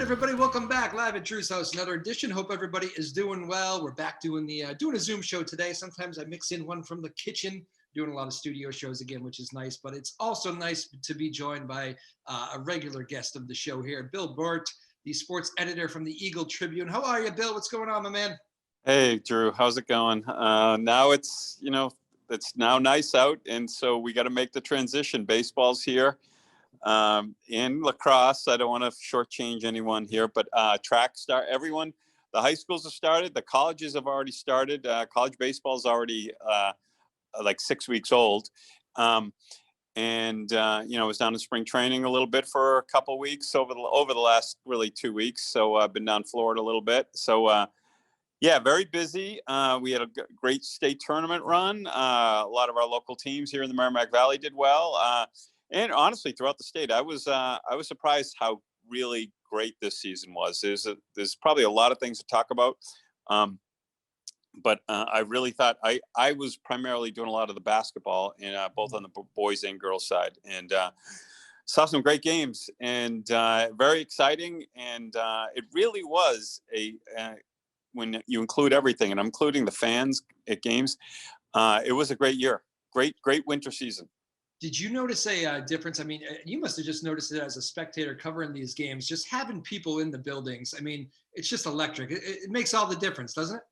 everybody, welcome back live at Drew's house. Another edition. Hope everybody is doing well. We're back doing a Zoom show today. Sometimes I mix in one from the kitchen, doing a lot of studio shows again, which is nice. But it's also nice to be joined by a regular guest of the show here, Bill Burt, the sports editor from the Eagle Tribune. How are you, Bill? What's going on, my man? Hey, Drew. How's it going? Now it's now nice out, and so we got to make the transition. Baseball's here. In lacrosse, I don't want to shortchange anyone here, but track start. Everyone, the high schools have started. The colleges have already started. College baseball is already like 6 weeks old, I was down in spring training a little bit for a couple of weeks over the last really 2 weeks. So I've been down in Florida a little bit. So yeah, very busy. We had a great state tournament run. A lot of our local teams here in the Merrimack Valley did well. And honestly, throughout the state, I was surprised how really great this season was. There's probably a lot of things to talk about, but I really thought I was primarily doing a lot of the basketball, and both on the boys and girls side, and saw some great games, and very exciting. And it really was when you include everything, and I'm including the fans at games, it was a great year, great winter season. Did you notice a difference? I mean, you must have just noticed it as a spectator covering these games, just having people in the buildings. I mean, it's just electric. It makes all the difference, doesn't it?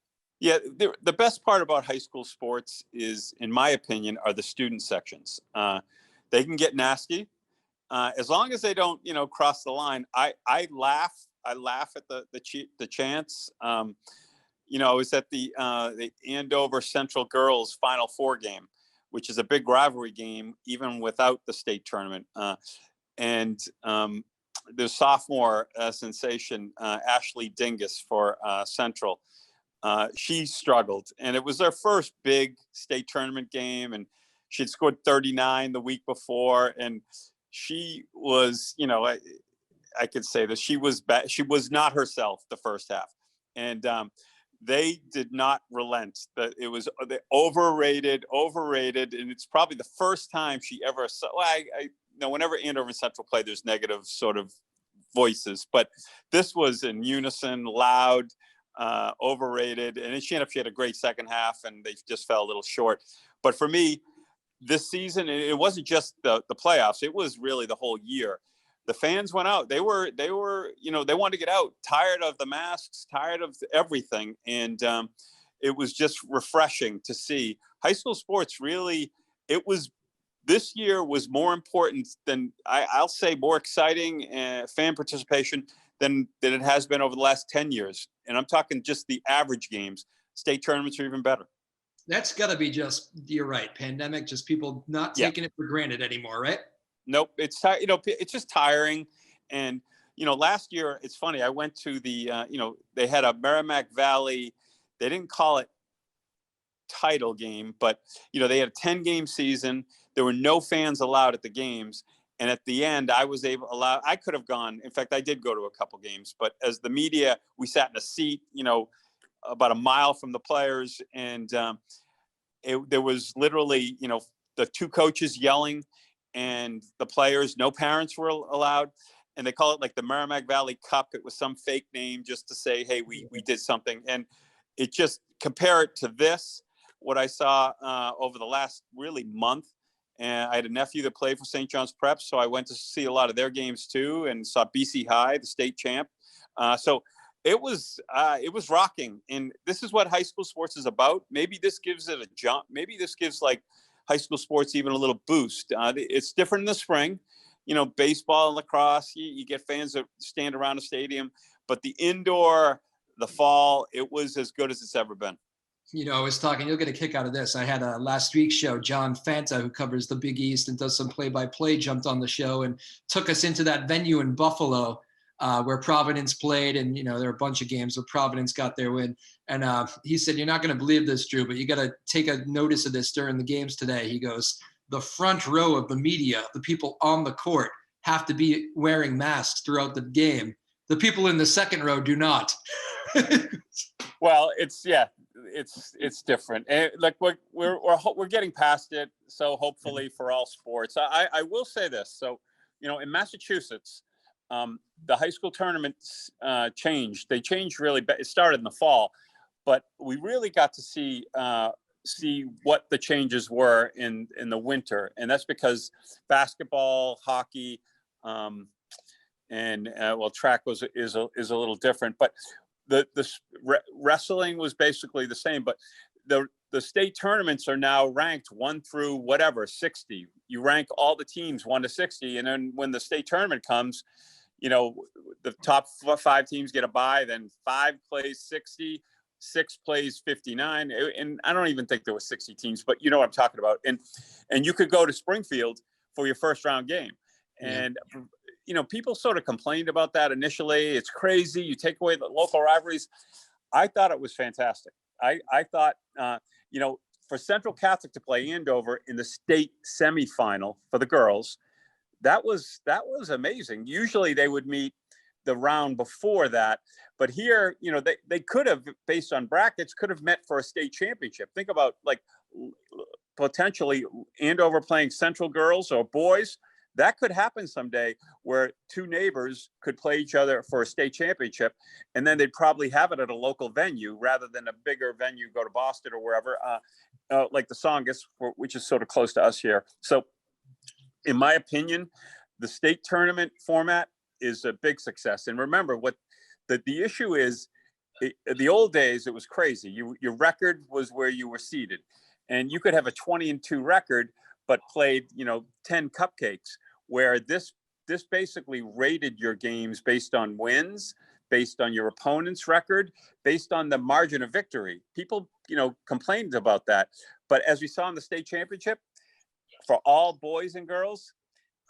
Yeah, the best part about high school sports is, in my opinion, are the student sections. They can get nasty as long as they don't, cross the line. I laugh at the chants. I was at the Andover Central girls Final Four game, which is a big rivalry game, even without the state tournament. The sophomore sensation, Ashley Dingus for Central, she struggled. And it was their first big state tournament game, and she'd scored 39 the week before. And she was, I could say this, she was bad. She was not herself the first half. And they did not relent. It was overrated, and it's probably the first time she ever saw. Well, I know whenever Andover and Central play, there's negative sort of voices, but this was in unison, loud, overrated, and she had a great second half, and they just fell a little short. But for me, this season, it wasn't just the playoffs; it was really the whole year. The fans went out. They were, they wanted to get out, tired of the masks, tired of everything. And it was just refreshing to see high school sports. Really, this year was more important than, I'll say, more exciting fan participation than it has been over the last 10 years. And I'm talking just the average games. State tournaments are even better. That's got to be you're right, pandemic, just people not taking it for granted anymore, right? Nope. It's just tiring. And, last year, it's funny. I went to they had a Merrimack Valley. They didn't call it title game, but, they had a 10-game season. There were no fans allowed at the games. And at the end, I could have gone. In fact, I did go to a couple games, but as the media, we sat in a seat, about a mile from the players. And there was literally, the two coaches yelling, and the players, no parents were allowed. And they call it like the Merrimack Valley Cup. It was some fake name just to say, hey, we did something. And it just, compare it to this, what I saw over the last really month. And I had a nephew that played for St. John's Prep, so I went to see a lot of their games too, and saw BC High, the state champ. So it was rocking. And this is what high school sports is about. Maybe this gives it a jump. Maybe this gives high school sports even a little boost. It's different in the spring, baseball and lacrosse, you get fans that stand around a stadium, but the indoor, the fall, it was as good as it's ever been. I was talking, you'll get a kick out of this. I had a last week's show, John Fanta, who covers the Big East and does some play-by-play, jumped on the show and took us into that venue in Buffalo where Providence played. And, there are a bunch of games where Providence got their win. And he said, you're not going to believe this, Drew, but you got to take a notice of this during the games today. He goes, the front row of the media, the people on the court, have to be wearing masks throughout the game. The people in the second row do not. Well, it's different. And like we're getting past it. So hopefully for all sports, I will say this. So, in Massachusetts, the high school tournaments changed. They changed really. It started in the fall, but we really got to see what the changes were in the winter, and that's because basketball, hockey, and track is a little different. But the wrestling was basically the same. But the state tournaments are now ranked 1 through whatever 60. You rank all the teams 1 to 60, and then when the state tournament comes, the top 5 teams get a bye. Then 5 plays 60, 6 plays 59, and I don't even think there were 60 teams, but you know what I'm talking about. And you could go to Springfield for your first round game, and people sort of complained about that initially. It's crazy. You take away the local rivalries. I thought it was fantastic. I thought, for Central Catholic to play Andover in the state semifinal for the girls, that was amazing. Usually they would meet the round before that, but here, they could have, based on brackets, could have met for a state championship. Think about potentially Andover playing Central girls or boys. That could happen someday, where 2 neighbors could play each other for a state championship, and then they'd probably have it at a local venue rather than a bigger venue, go to Boston or wherever, like the Songus, which is sort of close to us here. So in my opinion, the state tournament format is a big success. And remember, what the issue is, the old days, it was crazy. Your record was where you were seated, and you could have a 20-2 record, but played, 10 cupcakes, where this basically rated your games based on wins, based on your opponent's record, based on the margin of victory. People, complained about that. But as we saw in the state championship, for all boys and girls,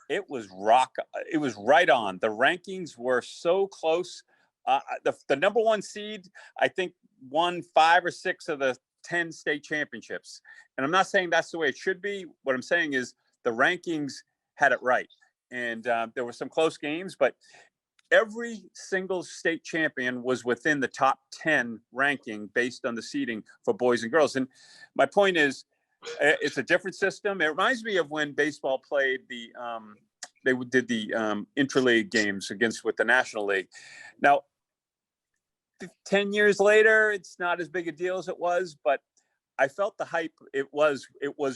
it was right on. The rankings were so close. The number 1 seed, I think, won 5 or 6 of the 10 state championships. And I'm not saying that's the way it should be. What I'm saying is the rankings had it right. And there were some close games, but every single state champion was within the top 10 ranking based on the seeding for boys and girls. And my point is, it's a different system. It reminds me of when baseball played they did the intra-league games with the National League. Now, 10 years later, it's not as big a deal as it was, but I felt the hype. It was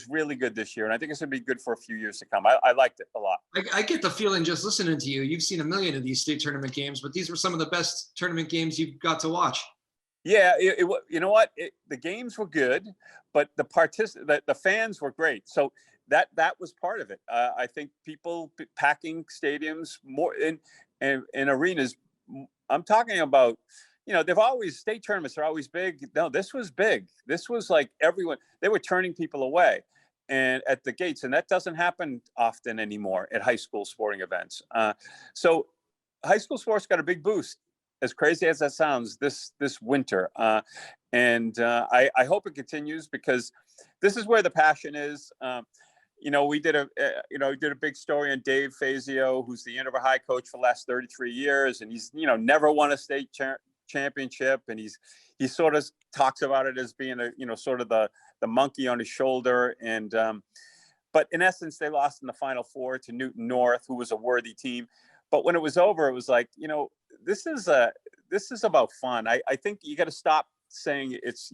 really good this year, and I think it's going to be good for a few years to come. I liked it a lot. I get the feeling just listening to you. You've seen a million of these state tournament games, but these were some of the best tournament games you've got to watch. Yeah, you know what? The games were good, but the fans were great. So that was part of it. I think people packing stadiums more in arenas. I'm talking about. State tournaments are always big. No, this was big. This was like everyone, they were turning people away and at the gates. And that doesn't happen often anymore at high school sporting events. So high school sports got a big boost, as crazy as that sounds, this winter. And I hope it continues, because this is where the passion is. We did a big story on Dave Fazio, who's the Andover High coach for the last 33 years. And he's, never won a state championship, and he sort of talks about it as being sort of the monkey on his shoulder. And but in essence, they lost in the Final Four to Newton North, who was a worthy team. But when it was over, it was like, this is about fun. I think you got to stop saying it's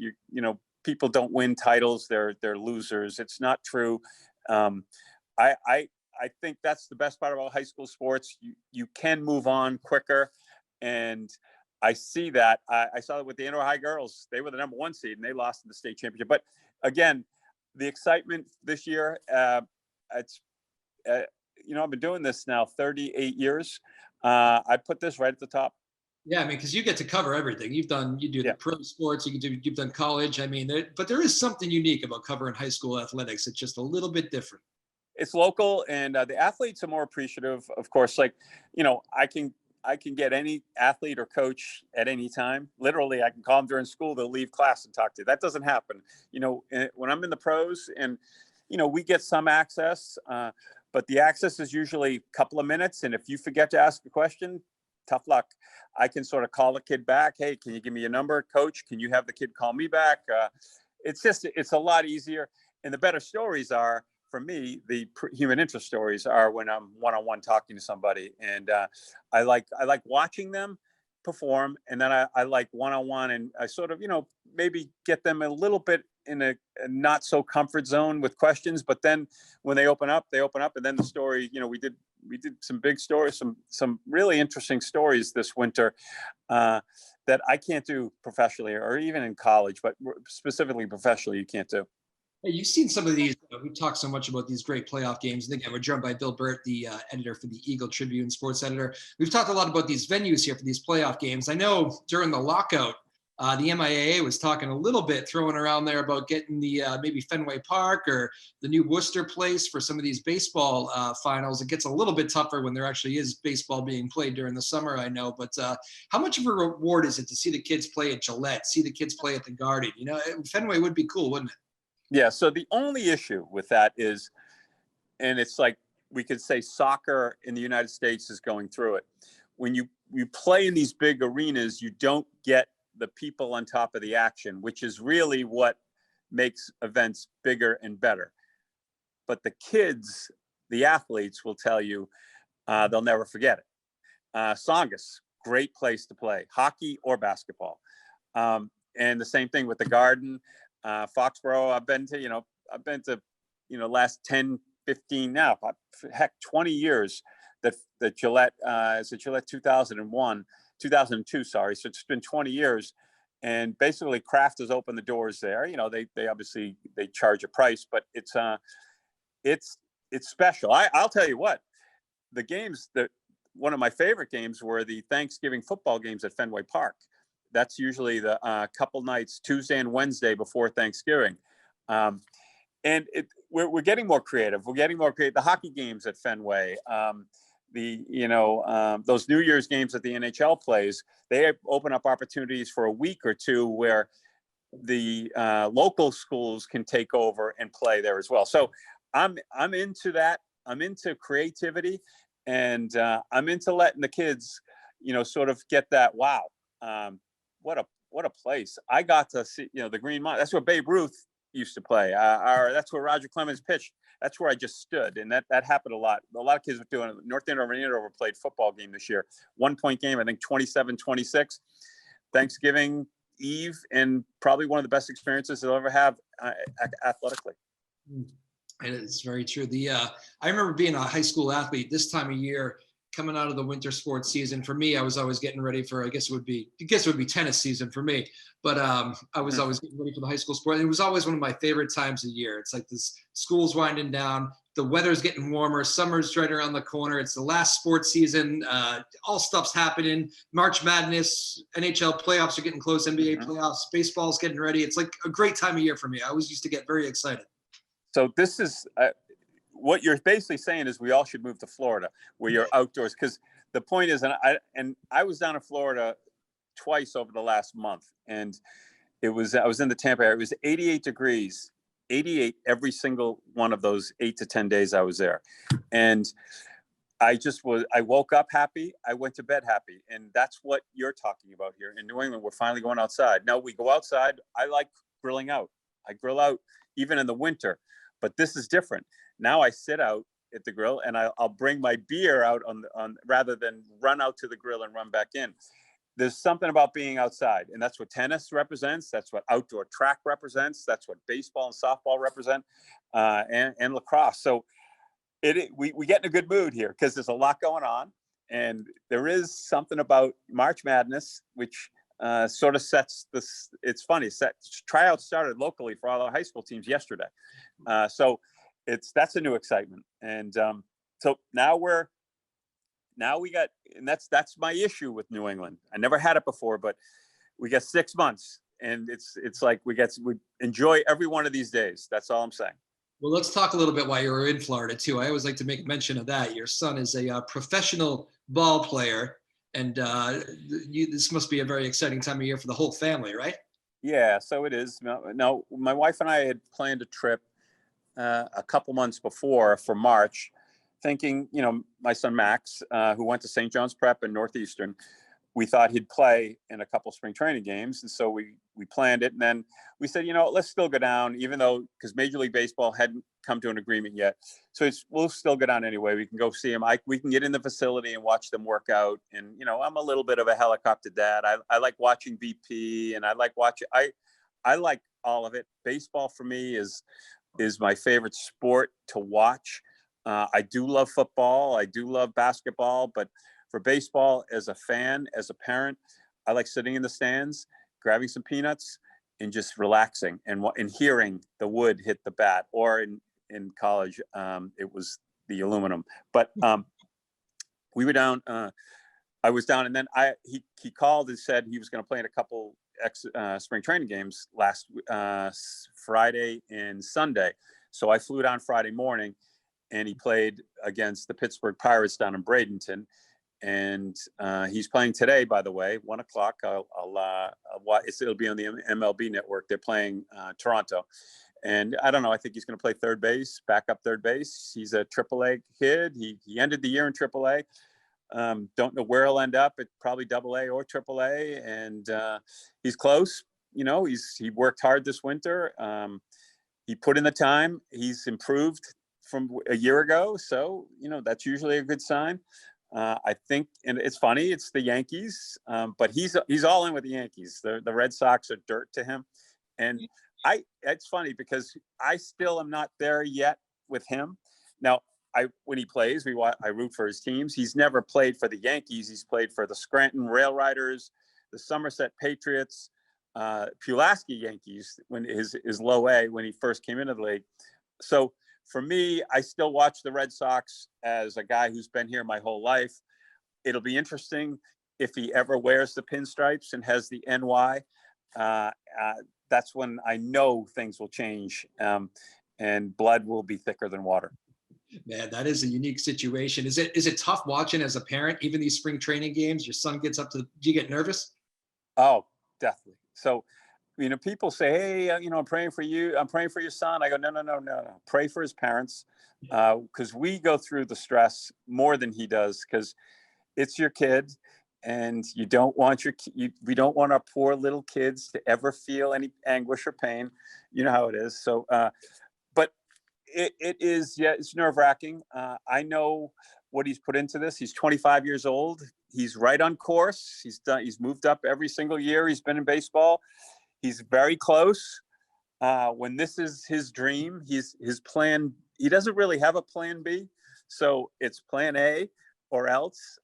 people don't win titles, they're losers. It's not true. I think that's the best part about high school sports. You can move on quicker, and I see that. I saw it with the Andover High girls. They were the number 1 seed, and they lost in the state championship. But again, the excitement this year, it's, I've been doing this now 38 years. I put this right at the top. Yeah, I mean, because you get to cover everything. You do the pro sports, you've done college. I mean, but there is something unique about covering high school athletics. It's just a little bit different. It's local, and the athletes are more appreciative, of course. I can get any athlete or coach at any time. Literally, I can call them during school. They'll leave class and talk to you. That doesn't happen. When I'm in the pros, and, we get some access, but the access is usually a couple of minutes. And if you forget to ask a question, tough luck. I can sort of call the kid back. Hey, can you give me your number, coach? Can you have the kid call me back? It's a lot easier. And the better stories are for me, the human interest stories are when I'm one-on-one talking to somebody, and I like watching them perform, and then I like one-on-one, and I sort of, maybe get them a little bit in a not so comfort zone with questions, but then when they open up, and then the story, we did some big stories, some really interesting stories this winter that I can't do professionally or even in college, but specifically professionally, you can't do. Hey, you've seen some of these. We talk so much about these great playoff games. And again, we're joined by Bill Burt, the editor for the Eagle Tribune, sports editor. We've talked a lot about these venues here for these playoff games. I know during the lockout, the MIAA was talking a little bit, throwing around there about getting the maybe Fenway Park or the new Worcester place for some of these baseball finals. It gets a little bit tougher when there actually is baseball being played during the summer, I know. But how much of a reward is it to see the kids play at Gillette, see the kids play at the Garden? Fenway would be cool, wouldn't it? Yeah. So the only issue with that is, and it's like we could say soccer in the United States is going through it. When you play in these big arenas, you don't get the people on top of the action, which is really what makes events bigger and better. But the kids, the athletes will tell you they'll never forget it. Songus, great place to play, hockey or basketball. And the same thing with the Garden. Foxborough, I've been to, last 10, 15 now, heck, 20 years that Gillette, is it Gillette 2002, sorry. So it's been 20 years, and basically Kraft has opened the doors there. They obviously, they charge a price, but it's special. I'll tell you what, the games one of my favorite games were the Thanksgiving football games at Fenway Park. That's usually the couple nights, Tuesday and Wednesday before Thanksgiving. And we're getting more creative. We're getting more creative. The hockey games at Fenway, those New Year's games that the NHL plays, they open up opportunities for a week or two where the local schools can take over and play there as well. So I'm into that. I'm into creativity, and I'm into letting the kids, sort of get that, wow. What a place. I got to see, the Green Mile. That's where Babe Ruth used to play. That's where Roger Clemens pitched. That's where I just stood. And that happened a lot. A lot of kids were doing it. North Andover and Andover played football game this year. 1-point game, I think 27-26. Thanksgiving Eve, and probably one of the best experiences they'll ever have athletically. It is very true. I remember being a high school athlete this time of year, coming out of the winter sports season. For me, I was always getting ready for, I guess it would be tennis season for me. But I was always getting ready for the high school sport. And it was always one of my favorite times of year. It's like this school's winding down. The weather's getting warmer. Summer's right around the corner. It's the last sports season. All stuff's happening. March Madness, NHL playoffs are getting close. NBA playoffs, baseball's getting ready. It's like a great time of year for me. I always used to get very excited. So this is what you're basically saying is we all should move to Florida where you're outdoors. Because the point is, and I was down in Florida twice over the last month, and I was in the Tampa area. It was 88 degrees, 88 every single one of those 8 to 10 days I was there. And I woke up happy. I went to bed happy. And that's what you're talking about here in New England. We're finally going outside. Now we go outside. I like grilling out. I grill out even in the winter, but this is different. Now I sit out at the grill, and I'll bring my beer out on rather than run out to the grill and run back in. There's something about being outside, and that's what tennis represents. That's what outdoor track represents. That's what baseball and softball represent, and lacrosse. So we get in a good mood here because there's a lot going on, and there is something about March Madness, which sort of sets this. It's funny. Tryouts started locally for all our high school teams yesterday, so that's a new excitement. And so now we got, and that's my issue with New England. I never had it before, but we got 6 months, and it's like we enjoy every one of these days. That's all I'm saying. Well, let's talk a little bit while you were in Florida too. I always like to make mention of that. Your son is a professional ball player, and this must be a very exciting time of year for the whole family, right? Yeah, so it is. No, my wife and I had planned a trip a couple months before for March, thinking, my son Max, who went to St. John's Prep in Northeastern, we thought he'd play in a couple spring training games. And so we planned it. And then we said, let's still go down, even though, because Major League Baseball hadn't come to an agreement yet. So we'll still go down anyway. We can go see him. We can get in the facility and watch them work out. And, I'm a little bit of a helicopter dad. I like watching BP, and I like watching, I like all of it. Baseball for me is my favorite sport to watch. I do love football. I do love basketball, but for baseball, as a fan, as a parent, I like sitting in the stands, grabbing some peanuts, and just relaxing and hearing the wood hit the bat. Or in college, it was the aluminum. But we were down. I was down, and then he called and said he was going to play in a couple spring training games last Friday and Sunday. So I flew down Friday morning, and he played against the Pittsburgh Pirates down in Bradenton. And he's playing today, by the way, 1:00. It'll be on the MLB network. They're playing Toronto. And I don't know, I think he's going to play third base, backup third base. He's a AAA kid. He ended the year in AAA. Don't know where he'll end up, at probably AA or AAA. And he's close. He worked hard this winter. He put in the time. He's improved from a year ago. So, that's usually a good sign. I think, and it's funny, it's the Yankees, but he's all in with the Yankees. The Red Sox are dirt to him. And it's funny because I still am not there yet with him. Now, when he plays, I root for his teams. He's never played for the Yankees. He's played for the Scranton Rail Riders, the Somerset Patriots, Pulaski Yankees, when his low A, when he first came into the league. So for me, I still watch the Red Sox as a guy who's been here my whole life. It'll be interesting if he ever wears the pinstripes and has the NY. That's when I know things will change, and blood will be thicker than water. Man, that is a unique situation. Is it tough watching as a parent, even these spring training games? Your son gets do you get nervous? Oh, definitely. So, people say, hey, I'm praying for you. I'm praying for your son. I go, no. Pray for his parents. Because we go through the stress more than he does, because it's your kid, and you don't want we don't want our poor little kids to ever feel any anguish or pain. You know how it is. So, but it is, it's nerve wracking. I know what he's put into this. He's 25 years old. He's right on course. He's moved up every single year he's been in baseball. He's very close. When this is his dream, his plan, he doesn't really have a plan B. So it's plan A or else.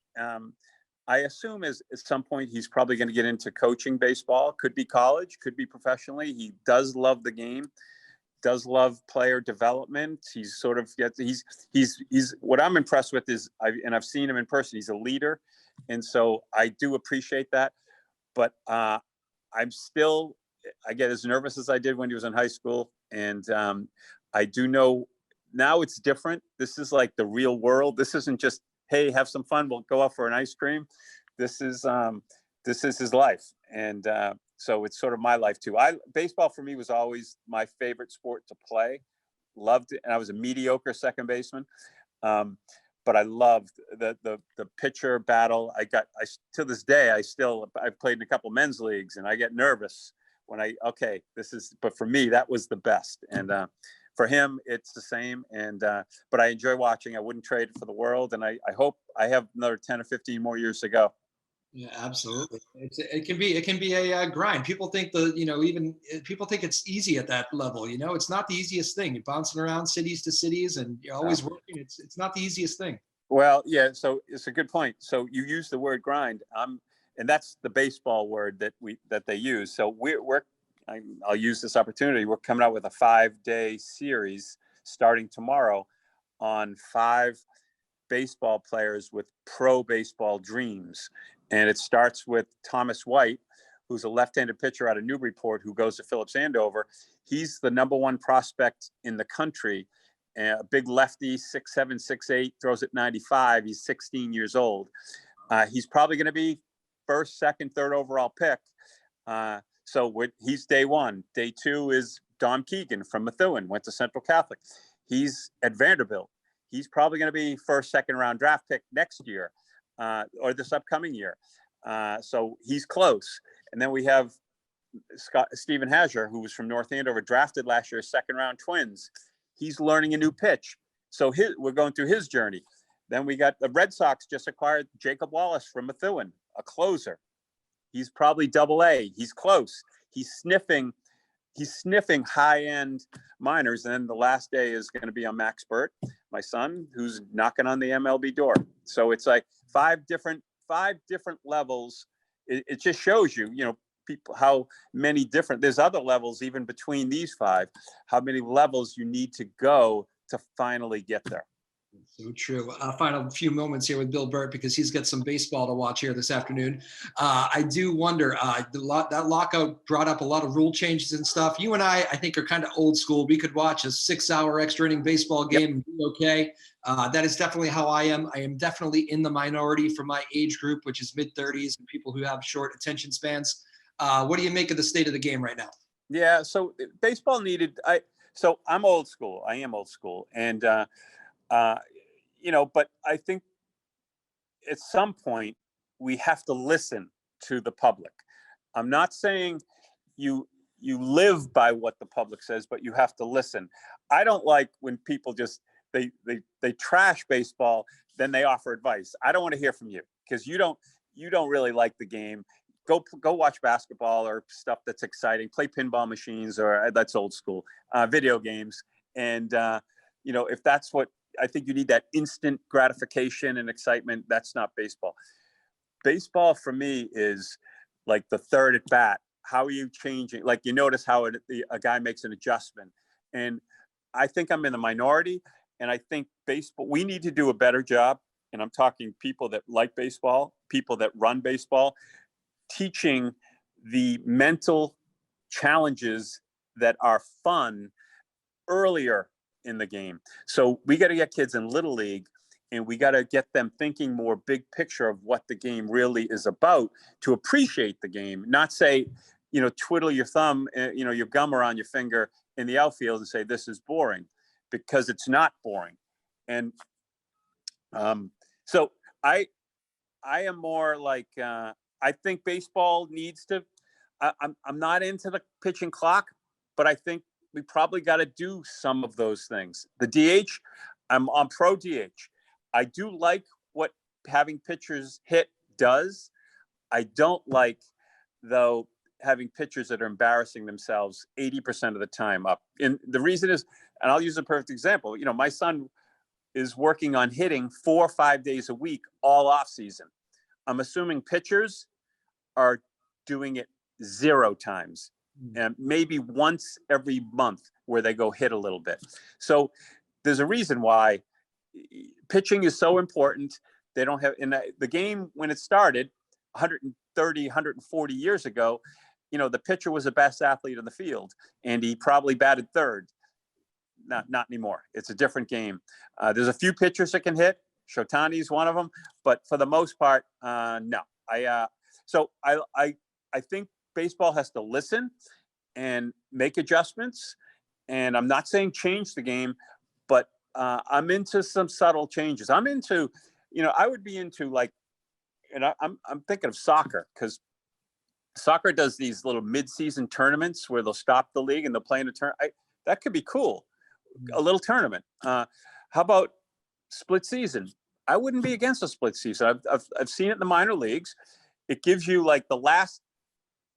I assume at some point he's probably going to get into coaching baseball. Could be college, could be professionally. He does love the game, does love player development. He's what I'm impressed with is, I've seen him in person, he's a leader. And so I do appreciate that. But I get as nervous as I did when he was in high school. And I do know now it's different. This is like the real world. This isn't just, hey, have some fun, we'll go out for an ice cream. This is his life. And so it's sort of my life too. Baseball for me was always my favorite sport to play. Loved it. And I was a mediocre second baseman. But I loved the pitcher battle. To this day, I've played in a couple men's leagues, and I get nervous when but for me, that was the best. And for him, it's the same. And but I enjoy watching. I wouldn't trade it for the world. And I hope I have another 10 or 15 more years to go. Yeah, absolutely. It can be a grind. People think people think it's easy at that level. It's not the easiest thing. You're bouncing around cities to cities, and you're always working. It's not the easiest thing. Well, yeah. So it's a good point. So you use the word grind. And that's the baseball word that they use. So I'll use this opportunity. We're coming out with a 5-day series starting tomorrow on 5 baseball players with pro baseball dreams. And it starts with Thomas White, who's a left-handed pitcher out of Newburyport who goes to Phillips Andover. He's the number 1 prospect in the country. A big lefty, 6'7", 6'8", throws at 95. He's 16 years old. He's probably going to be first, second, third overall pick. He's day 1. Day 2 is Dom Keegan from Methuen, went to Central Catholic. He's at Vanderbilt. He's probably going to be first, second round draft pick next year, or this upcoming year. So he's close. And then we have Stephen Hazard, who was from North Andover, drafted last year, second round Twins. He's learning a new pitch. So we're going through his journey. Then we got the Red Sox just acquired Jacob Wallace from Methuen, a closer. He's probably AA. He's close. He's sniffing high-end minors. And then the last day is going to be on Max Burt, my son, who's knocking on the MLB door. So it's like five different levels. It just shows you, people, how many different, there's other levels even between these five, how many levels you need to go to finally get there. So true. Final few moments here with Bill Burt, because he's got some baseball to watch here this afternoon. I do wonder, that lockout brought up a lot of rule changes and stuff. You and I think, are kind of old school. We could watch a 6-hour extra inning baseball game and be okay. That is definitely how I am. I am definitely in the minority for my age group, which is mid-30s and people who have short attention spans. What do you make of the state of the game right now? Yeah, so baseball needed. So I'm old school. I am old school, and but I think at some point we have to listen to the public. I'm not saying you live by what the public says, but you have to listen. I don't like when people just they trash baseball, then they offer advice. I don't want to hear from you, because you don't really like the game. Go watch basketball or stuff that's exciting. Play pinball machines, or that's old school, video games. And if that's what, I think you need, that instant gratification and excitement. That's not baseball. Baseball for me is like the third at bat. How are you changing? Like, you notice how a guy makes an adjustment. And I think I'm in the minority. And I think baseball, we need to do a better job. And I'm talking people that like baseball, people that run baseball, teaching the mental challenges that are fun earlier in the game. So we got to get kids in Little League, and we got to get them thinking more big picture of what the game really is about, to appreciate the game, not say, twiddle your thumb, your gum around your finger in the outfield and say, this is boring, because it's not boring. And so I am more like, I think baseball needs to, I'm not into the pitching clock, but I think we probably got to do some of those things. The DH, I'm on pro DH. I do like what having pitchers hit does. I don't like, though, having pitchers that are embarrassing themselves 80% of the time up. And the reason is, and I'll use a perfect example. My son is working on hitting 4 or 5 days a week all off season. I'm assuming pitchers are doing it 0 times, and maybe once every month where they go hit a little bit. So there's a reason why pitching is so important. They don't have, in the game when it started 130, 140 years ago, the pitcher was the best athlete in the field, and he probably batted third. Not anymore. It's a different game. There's a few pitchers that can hit. Shotani's one of them, but for the most part, no. I think baseball has to listen and make adjustments. And I'm not saying change the game, but I'm into some subtle changes. I'm into, I would be into, like, and I'm thinking of soccer, because soccer does these little mid-season tournaments where they'll stop the league and they'll play in a tournament. That could be cool. A little tournament. How about split season? I wouldn't be against a split season. I've seen it in the minor leagues. It gives you, like, the last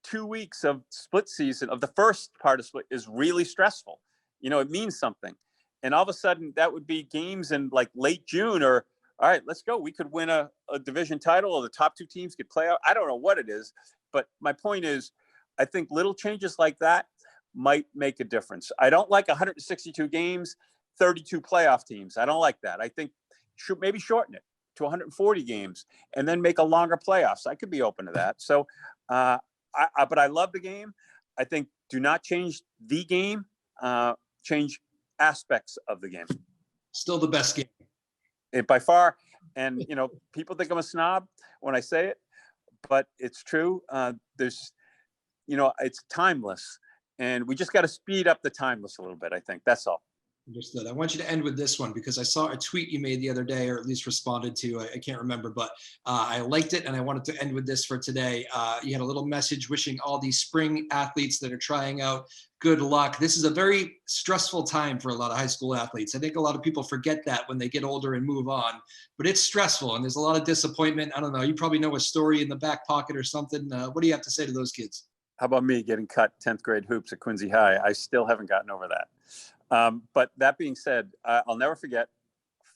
2 weeks of split season, of the first part of split, is really stressful. It means something. And all of a sudden that would be games in like late June, or, all right, let's go. We could win a division title, or the top 2 teams could play out. I don't know what it is, but my point is, I think little changes like that might make a difference. I don't like 162 games, 32 playoff teams. I don't like that. I think maybe shorten it to 140 games and then make a longer playoffs. I could be open to that. So, but I love the game. I think do not change the game, change aspects of the game. Still the best game. By far. And, people think I'm a snob when I say it, but it's true. There's, it's timeless, and we just got to speed up the timeless a little bit. I think that's all. Understood. I want you to end with this one because I saw a tweet you made the other day, or at least responded to. I can't remember, but I liked it, and I wanted to end with this for today. You had a little message wishing all these spring athletes that are trying out good luck. This is a very stressful time for a lot of high school athletes. I think a lot of people forget that when they get older and move on, but it's stressful, and there's a lot of disappointment. I don't know. You probably know a story in the back pocket or something. What do you have to say to those kids? How about me getting cut 10th grade hoops at Quincy High? I still haven't gotten over that. But that being said, I'll never forget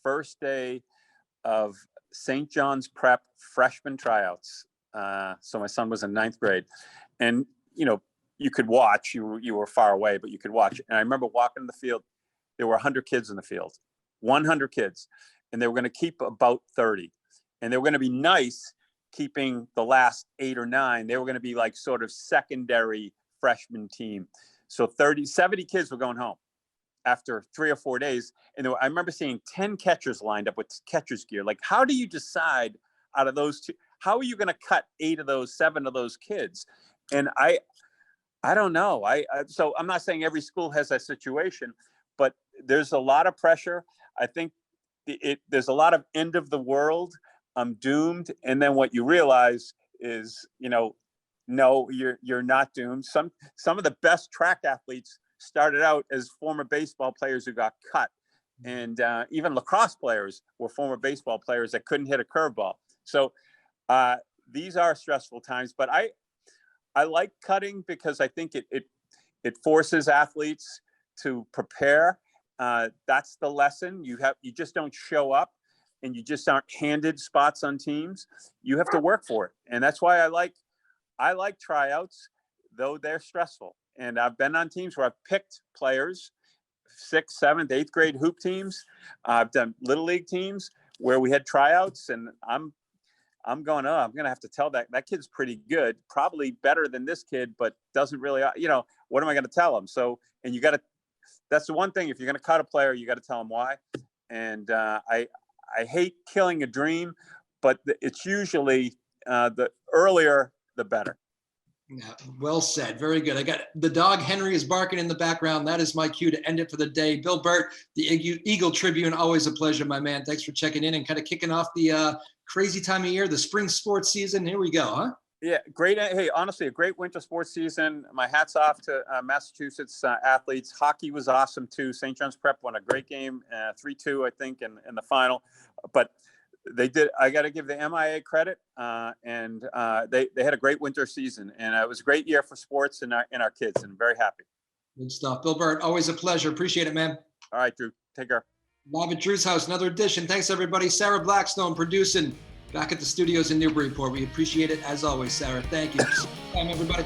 first day of St. John's Prep freshman tryouts. So my son was in 9th grade, and you could watch. You were far away, but you could watch. And I remember walking in the field. There were 100 kids in the field, 100 kids, and they were going to keep about 30, and they were going to be nice, keeping the last 8 or 9. They were going to be like sort of secondary freshman team. So 70 kids were going home after 3 or 4 days. And I remember seeing 10 catchers lined up with catcher's gear. Like, how do you decide out of those two? How are you going to cut 8 of those, 7 of those kids? And I don't know. So I'm not saying every school has that situation, but there's a lot of pressure. I think there's a lot of end of the world. I'm doomed. And then what you realize is, no, you're not doomed. Some of the best track athletes started out as former baseball players who got cut. And even lacrosse players were former baseball players that couldn't hit a curveball. So these are stressful times, but I like cutting because I think it forces athletes to prepare. That's the lesson. You just don't show up and you just aren't handed spots on teams. You have to work for it. And that's why I like tryouts, though they're stressful. And I've been on teams where I've picked players, 6th, 7th, 8th grade hoop teams. I've done little league teams where we had tryouts, and I'm going, I'm going to have to tell that kid's pretty good, probably better than this kid, but doesn't really, what am I going to tell him? So, and that's the one thing, if you're going to cut a player, you got to tell him why. And I hate killing a dream, but it's usually the earlier, the better. Yeah, well said. Very good. I got the dog Henry is barking in the background. That is my cue to end it for the day. Bill Burt, the Eagle Tribune, always a pleasure, my man. Thanks for checking in and kind of kicking off the crazy time of year, the spring sports season. Here we go, huh? Yeah, great. Hey, honestly, a great winter sports season. My hat's off to Massachusetts athletes. Hockey was awesome too. St. John's Prep won a great game, 3-2, I think, in the final. But they did. I got to give the MIA credit, and they had a great winter season, and it was a great year for sports and our kids, and I'm very happy. Good stuff. Bill Burt, always a pleasure. Appreciate it, man. All right, Drew. Take care. Live at Drew's house, another edition. Thanks, everybody. Sarah Blackstone producing back at the studios in Newburyport. We appreciate it, as always, Sarah. Thank you. Time, everybody.